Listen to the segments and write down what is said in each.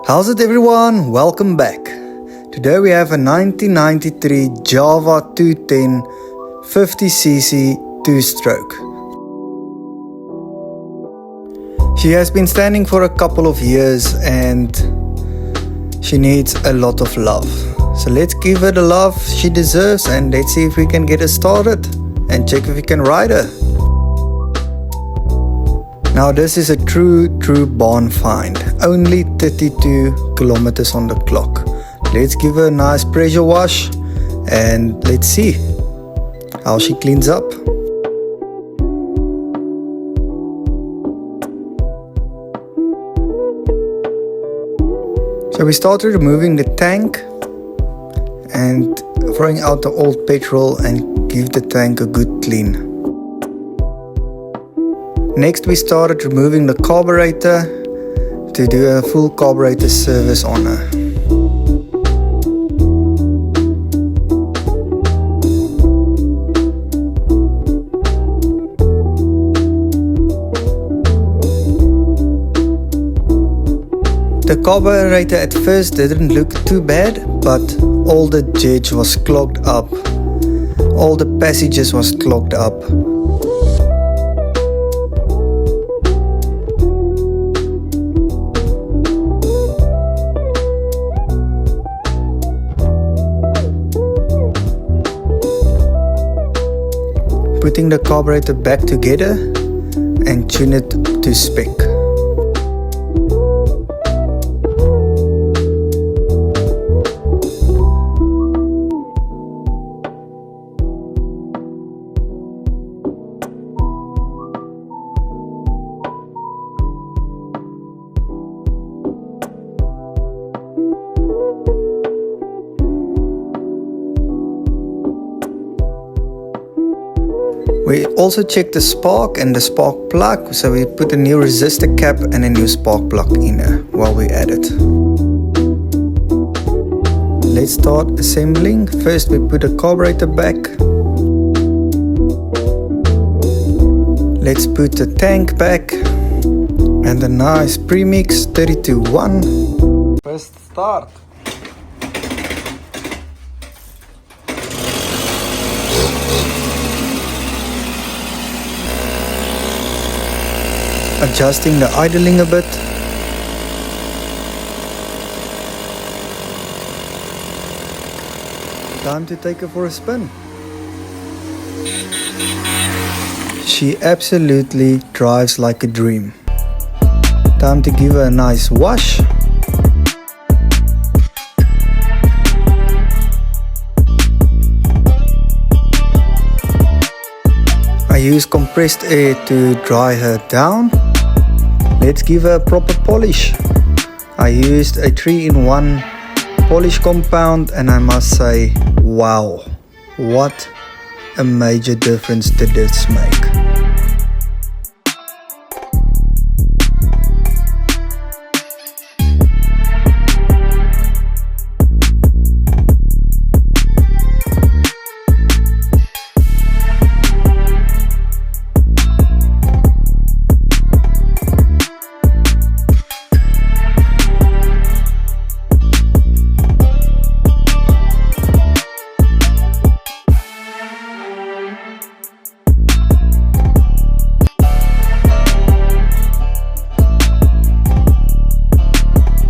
How's it everyone? Welcome back. Today we have a 1993 Jawa 210 50cc 2-stroke. She has been standing for a couple of years and she needs a lot of love. So let's give her the love she deserves and let's see if we can get her started and check if we can ride her. Now this is a true BarnFind, only 32 kilometers on the clock. Let's give her a nice pressure wash and let's see how she cleans up. So we started removing the tank and throwing out the old petrol and give the tank a good clean. Next we started removing the carburetor to do a full carburetor service on her. The carburetor at first didn't look too bad, but all the jet was clogged up, all the passages was clogged up. Putting the carburetor back together and tune it to spec. We also checked the spark and the spark plug, so we put a new resistor cap and a new spark plug in there while we at it. Let's start assembling. First we put the carburetor back. Let's put the tank back and a nice premix 32-1. First start. Adjusting the idling a bit. Time to take her for a spin. She absolutely drives like a dream. Time to give her a nice wash. I use compressed air to dry her down. Let's give her a proper polish. I used a 3-in-1 polish compound and I must say, wow, what a major difference did this make.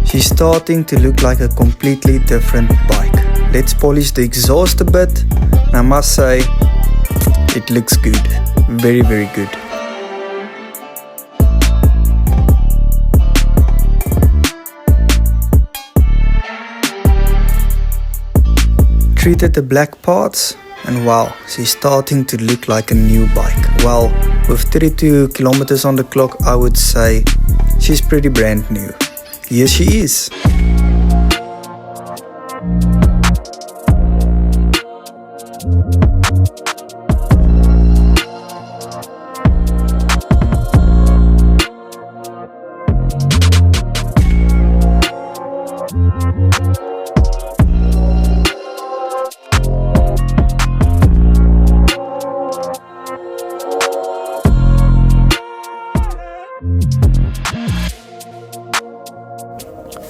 She's starting to look like a completely different bike. Let's polish the exhaust a bit. And I must say, it looks good. Very good. Treated the black parts and wow, she's starting to look like a new bike. Well, with 32 kilometers on the clock, I would say she's pretty brand new. Here she is.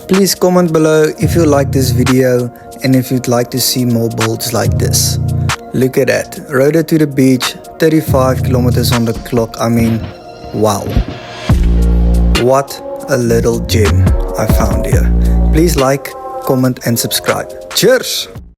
Please comment below if you like this video and if you'd like to see more builds like this. Look at that, rode it to the beach, 35 kilometers on the clock. I mean, wow. What a little gem I found here. Please like, comment and subscribe. Cheers!